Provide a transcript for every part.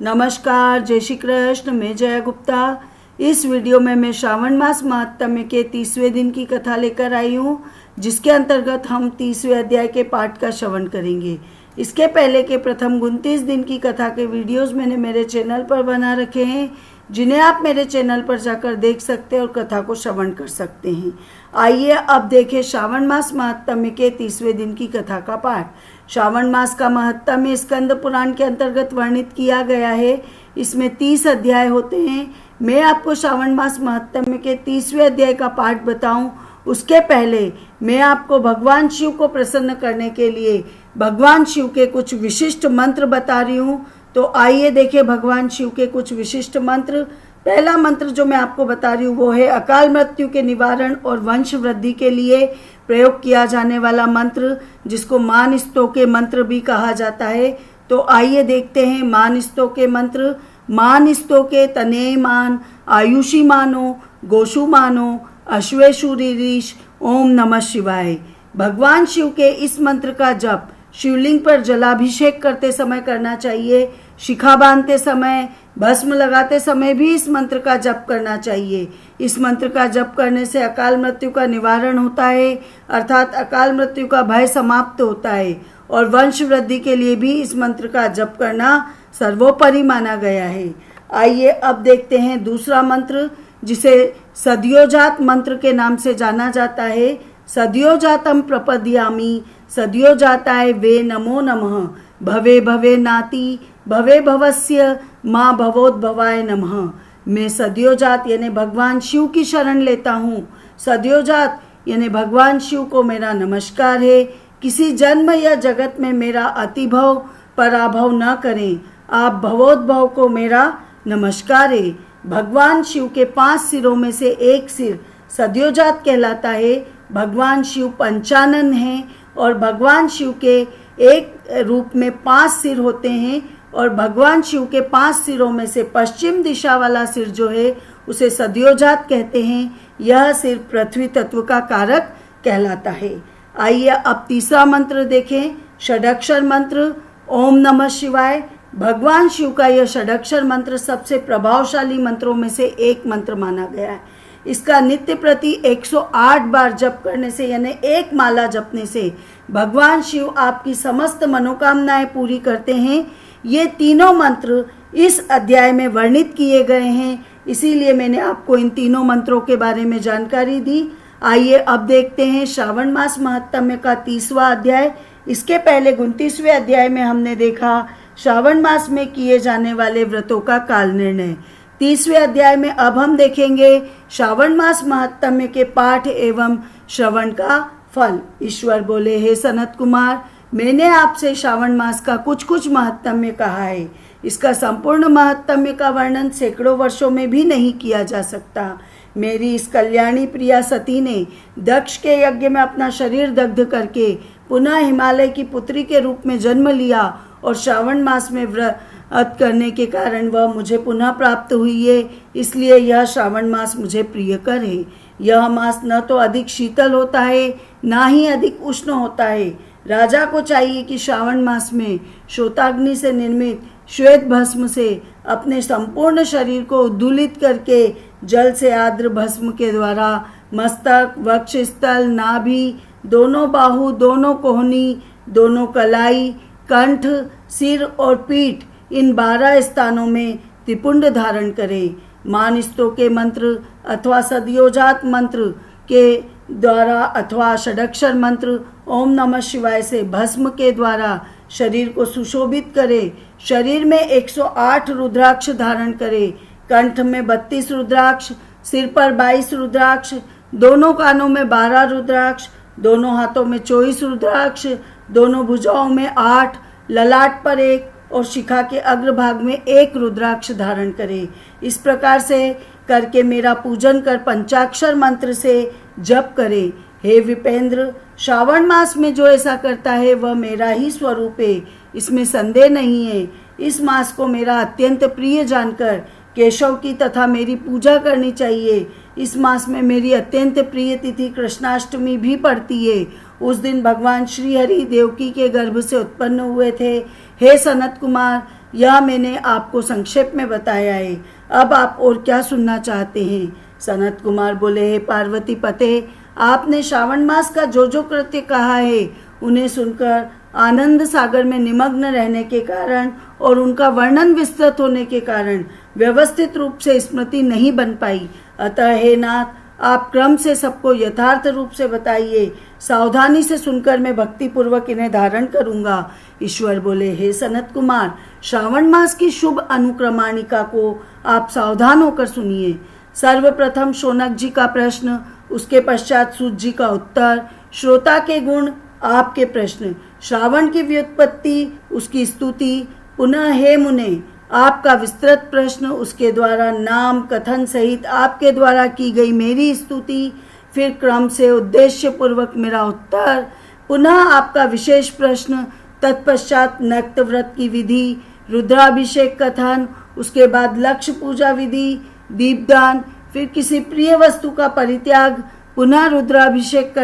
नमस्कार, जय श्री कृष्ण। मैं जया गुप्ता। इस वीडियो में मैं श्रावण मास महात्म्य के 30वें दिन की कथा लेकर आई हूँ, जिसके अंतर्गत हम 30वें अध्याय के पाठ का श्रवण करेंगे। इसके पहले के प्रथम 29 दिन की कथा के वीडियोस मैंने मेरे चैनल पर बना रखे हैं, जिन्हें आप मेरे चैनल पर जाकर देख सकते हैं और कथा को श्रवण कर सकते हैं। आइए अब देखें श्रावण मास महात्म्य के 30वें दिन की कथा का पाठ। श्रावण मास का महात्म्य स्कंद पुराण के अंतर्गत वर्णित किया गया है। इसमें 30 अध्याय होते हैं। मैं आपको श्रावण मास महात्म्य के 30वें अध्याय का पाठ बताऊं, उसके पहले मैं आपको भगवान शिव को प्रसन्न करने के लिए भगवान शिव के कुछ विशिष्ट मंत्र बता रही हूँ। तो आइए देखें भगवान शिव के कुछ विशिष्ट मंत्र। पहला मंत्र जो मैं आपको बता रही हूँ वो है अकाल मृत्यु के निवारण और वंश वृद्धि के लिए प्रयोग किया जाने वाला मंत्र, जिसको मान स्तोके मंत्र भी कहा जाता है। तो आइए देखते हैं मान स्तोके मंत्र। मान स्तोके तने मान आयुषी मानो गोशु मानो अश्वेशुरीरीश ओम नमः शिवाय। भगवान शिव के इस मंत्र का जप शिवलिंग पर जलाभिषेक करते समय करना चाहिए। शिखा बांधते समय, भस्म लगाते समय भी इस मंत्र का जप करना चाहिए। इस मंत्र का जप करने से अकाल मृत्यु का निवारण होता है, अर्थात अकाल मृत्यु का भय समाप्त होता है। और वंश वृद्धि के लिए भी इस मंत्र का जप करना सर्वोपरि माना गया है। आइए अब देखते हैं दूसरा मंत्र, जिसे सद्योजात मंत्र के नाम से जाना जाता है। सद्योजातम प्रपद्यामि सद्योजाताय वे नमो नमः। भवे भवे नाति भवे भवस्य माँ भवोद्भवाय नमः। मैं सद्योजात यानी भगवान शिव की शरण लेता हूँ। सद्योजात यानी भगवान शिव को मेरा नमस्कार है। किसी जन्म या जगत में मेरा अतिभव पराभव न करें। आप भवोद्भव को मेरा नमस्कार है। भगवान शिव के 5 सिरों में से एक सिर सद्योजात कहलाता है। भगवान शिव पंचानन हैं और भगवान शिव के एक रूप में 5 सिर होते हैं। और भगवान शिव के 5 सिरों में से पश्चिम दिशा वाला सिर जो है उसे सद्योजात कहते हैं। यह सिर पृथ्वी तत्व का कारक कहलाता है। आइए अब तीसरा मंत्र देखें, षडक्षर मंत्र ओम नमः शिवाय। भगवान शिव का यह षडक्षर मंत्र सबसे प्रभावशाली मंत्रों में से एक मंत्र माना गया है। इसका नित्य प्रति 108 बार जप करने से यानी एक माला जपने से भगवान शिव आपकी समस्त मनोकामनाएं पूरी करते हैं। ये तीनों मंत्र इस अध्याय में वर्णित किए गए हैं, इसीलिए मैंने आपको इन तीनों मंत्रों के बारे में जानकारी दी। आइए अब देखते हैं श्रावण मास महात्म्य का 30वां अध्याय। इसके पहले 29वें अध्याय में हमने देखा श्रावण मास में किए जाने वाले व्रतों का काल निर्णय। 30वें अध्याय में अब हम देखेंगे श्रावण मास महात्म्य के पाठ एवं श्रवण का फल। ईश्वर बोले, हे सनत कुमार, मैंने आपसे श्रावण मास का कुछ महात्म्य कहा है। इसका संपूर्ण महात्म्य का वर्णन सैकड़ों वर्षों में भी नहीं किया जा सकता। मेरी इस कल्याणी प्रिया सती ने दक्ष के यज्ञ में अपना शरीर दग्ध करके पुनः हिमालय की पुत्री के रूप में जन्म लिया और श्रावण मास में व्रत करने के कारण वह मुझे पुनः प्राप्त हुई है। इसलिए यह श्रावण मास मुझे प्रियकर है। यह मास न तो अधिक शीतल होता है, ना ही अधिक उष्ण होता है। राजा को चाहिए कि श्रावण मास में श्वेताग्नि से निर्मित श्वेत भस्म से अपने संपूर्ण शरीर को उद्दुलित करके जल से आर्द्र भस्म के द्वारा मस्तक, वक्षस्थल, नाभि, दोनों बाहु, दोनों कोहनी, दोनों कलाई, कंठ, सिर और पीठ, इन 12 स्थानों में त्रिपुंड धारण करें। मान स्तोके मंत्र अथवा सद्योजात मंत्र के द्वारा अथवा षडक्षर मंत्र ओम नमः शिवाय से भस्म के द्वारा शरीर को सुशोभित करें। शरीर में 108 रुद्राक्ष धारण करें। कंठ में 32 रुद्राक्ष, सिर पर 22 रुद्राक्ष, दोनों कानों में 12 रुद्राक्ष, दोनों हाथों में 24 रुद्राक्ष, दोनों भुजाओं में 8, ललाट पर 1 और शिखा के अग्रभाग में 1 रुद्राक्ष धारण करें। इस प्रकार से करके मेरा पूजन कर पंचाक्षर मंत्र से जप करें। हे विपेंद्र, श्रावण मास में जो ऐसा करता है वह मेरा ही स्वरूप है, इसमें संदेह नहीं है। इस मास को मेरा अत्यंत प्रिय जानकर केशव की तथा मेरी पूजा करनी चाहिए। इस मास में मेरी अत्यंत प्रिय तिथि कृष्णाष्टमी भी पड़ती है। उस दिन भगवान श्री हरि देवकी के गर्भ से उत्पन्न हुए थे। हे सनत कुमार, यह मैंने आपको संक्षेप में बताया है। अब आप और क्या सुनना चाहते हैं? सनत कुमार बोले, हे पार्वती पते, आपने श्रावण मास का जो कृत्य कहा है उन्हें सुनकर आनंद सागर में निमग्न रहने के कारण और उनका वर्णन विस्तृत होने के कारण व्यवस्थित रूप से स्मृति नहीं बन पाई। अतः हे नाथ, आप क्रम से सबको यथार्थ रूप से बताइए। सावधानी से सुनकर मैं भक्ति पूर्वक इन्हें धारण करूंगा। ईश्वर बोले, हे सनत कुमार, श्रावण मास की शुभ अनुक्रमाणिका को आप सावधान होकर सुनिए। सर्वप्रथम शौनक जी का प्रश्न, उसके पश्चात सूत जी का उत्तर, श्रोता के गुण, आपके प्रश्न, श्रावण की व्युत्पत्ति, उसकी स्तुति, पुनः हे मुने आपका विस्तृत प्रश्न, उसके द्वारा नाम कथन सहित आपके द्वारा की गई मेरी स्तुति, फिर क्रम से उद्देश्य पूर्वक मेरा उत्तर, पुनः आपका विशेष प्रश्न, तत्पश्चात नक्त व्रत की विधि, रुद्राभिषेक कथन, उसके बाद लक्ष्य पूजा विधि, दीपदान, फिर किसी प्रिय वस्तु का परित्याग, पुनः रुद्राभिषेक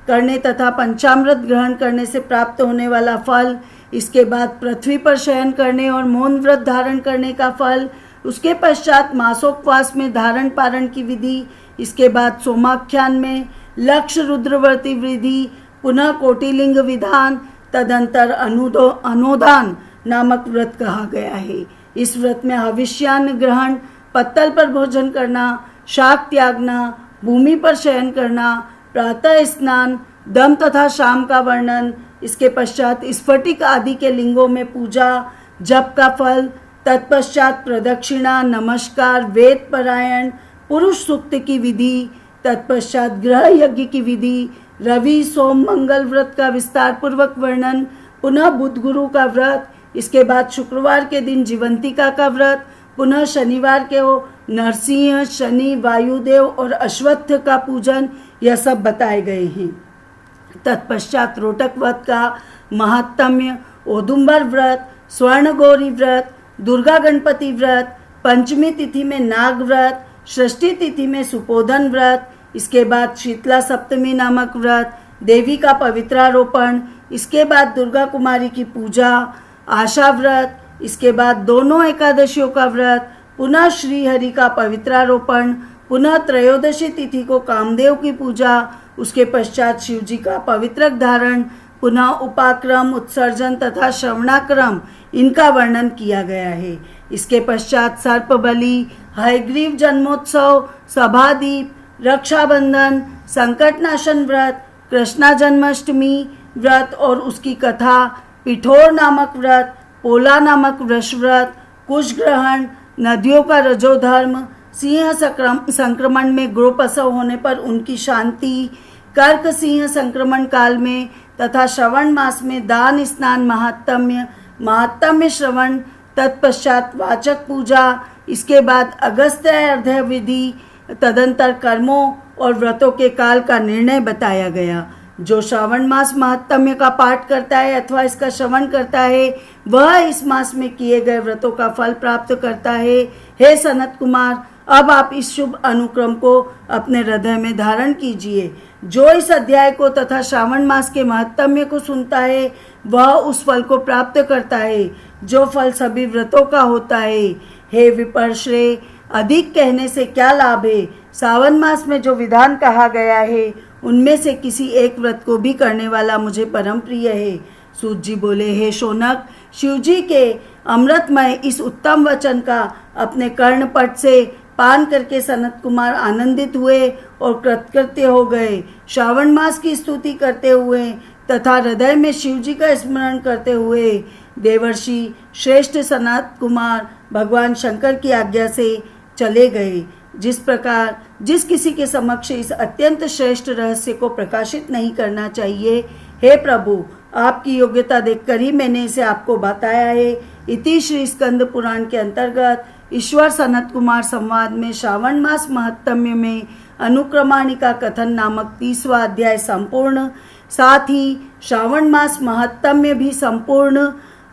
करने तथा पंचामृत ग्रहण करने से प्राप्त होने वाला फल, इसके बाद पृथ्वी पर शयन करने और मौन व्रत धारण करने का फल, उसके पश्चात मासोपवास में धारण पारण की विधि, इसके बाद सोमाख्यान में लक्ष्य रुद्रवर्ती विधि, पुनः कोटिलिंग विधान, तदंतर अनुदान नामक व्रत कहा गया है। इस व्रत में हविष्यान्न ग्रहण, पत्तल पर भोजन करना, शाक त्यागना, भूमि पर शयन करना, प्रातः स्नान, दम तथा शाम का वर्णन, इसके पश्चात स्फटिक आदि के लिंगों में पूजा, जप का फल, तत्पश्चात प्रदक्षिणा, नमस्कार, वेद पारायण, पुरुष सूक्त की विधि, तत्पश्चात ग्रह यज्ञ की विधि, रवि सोम मंगल व्रत का विस्तार पूर्वक वर्णन, पुनः बुध गुरु का व्रत, इसके बाद शुक्रवार के दिन जीवंतिका का व्रत, पुनः शनिवार के नरसिंह, शनि, वायुदेव और अश्वत्थ का पूजन, यह सब बताए गए हैं। तत्पश्चात रोटक व्रत का महात्म्य, औदुंबर व्रत, स्वर्ण गौरी व्रत, दुर्गा गणपति व्रत, पंचमी तिथि में नाग व्रत, षष्ठी तिथि में सुपोधन व्रत, इसके बाद शीतला सप्तमी नामक व्रत, देवी का पवित्रारोपण, इसके बाद दुर्गा कुमारी की पूजा, आशा व्रत, इसके बाद दोनों एकादशियों का व्रत, पुनः श्री हरि का पवित्रारोपण, पुनः त्रयोदशी तिथि को कामदेव की पूजा, उसके पश्चात शिव जी का पवित्रक धारण, पुनः उपाक्रम, उत्सर्जन तथा श्रवणाक्रम, इनका वर्णन किया गया है। इसके पश्चात सर्प बलि, हयग्रीव जन्मोत्सव, सभादीप, रक्षाबंधन, संकटनाशन व्रत, कृष्णा जन्माष्टमी व्रत और उसकी कथा, पिठोर नामक व्रत, पोला नामक वृष व्रत, कुश ग्रहण, नदियों का रजोधर्म, सिंह संक्रमण में गृहप्रसव होने पर उनकी शांति, कर्क सिंह संक्रमण काल में तथा श्रवण मास में दान स्नान महात्म्य श्रवण, तत्पश्चात वाचक पूजा, इसके बाद अगस्त्य अर्घ्य विधि, तदंतर कर्मों और व्रतों के काल का निर्णय बताया गया। जो श्रावण मास महात्म्य का पाठ करता है अथवा इसका श्रवण करता है वह इस मास में किए गए व्रतों का फल प्राप्त करता है। हे सनत कुमार, अब आप इस शुभ अनुक्रम को अपने हृदय में धारण कीजिए। जो इस अध्याय को तथा श्रावण मास के महात्म्य को सुनता है वह उस फल को प्राप्त करता है जो फल सभी व्रतों का होता है। हे विपर्श्रे, अधिक कहने से क्या लाभ है? सावन मास में जो विधान कहा गया है उनमें से किसी एक व्रत को भी करने वाला मुझे परम प्रिय है। सूत जी बोले, हे शौनक, शिव जी के अमृतमय इस उत्तम वचन का अपने कर्णपट से पान करके सनत कुमार आनंदित हुए और कृतकृत्य हो गए। श्रावण मास की स्तुति करते हुए तथा हृदय में शिव जी का स्मरण करते हुए देवर्षि श्रेष्ठ सनत कुमार भगवान शंकर की आज्ञा से चले गए। जिस प्रकार जिस किसी के समक्ष इस अत्यंत श्रेष्ठ रहस्य को प्रकाशित नहीं करना चाहिए, हे प्रभु, आपकी योग्यता देखकर ही मैंने इसे आपको बताया है। इति श्री स्कंद पुराण के अंतर्गत ईश्वर सनत कुमार संवाद में श्रावण मास महात्म्य में अनुक्रमाणिका कथन नामक 30वां अध्याय संपूर्ण, साथ ही श्रावण मास महात्म्य भी संपूर्ण।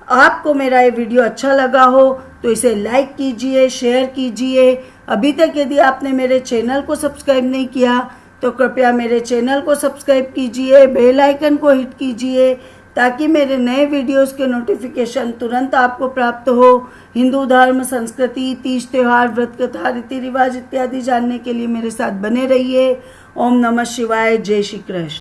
आपको मेरा ये वीडियो अच्छा लगा हो तो इसे लाइक कीजिए, शेयर कीजिए। अभी तक यदि आपने मेरे चैनल को सब्सक्राइब नहीं किया तो कृपया मेरे चैनल को सब्सक्राइब कीजिए, बेल आइकन को हिट कीजिए ताकि मेरे नए वीडियोस के नोटिफिकेशन तुरंत आपको प्राप्त हो। हिंदू धर्म, संस्कृति, तीज त्योहार, व्रत कथा, रीति रिवाज इत्यादि जानने के लिए मेरे साथ बने रहिए। ओम नमः शिवाय। जय श्री कृष्ण।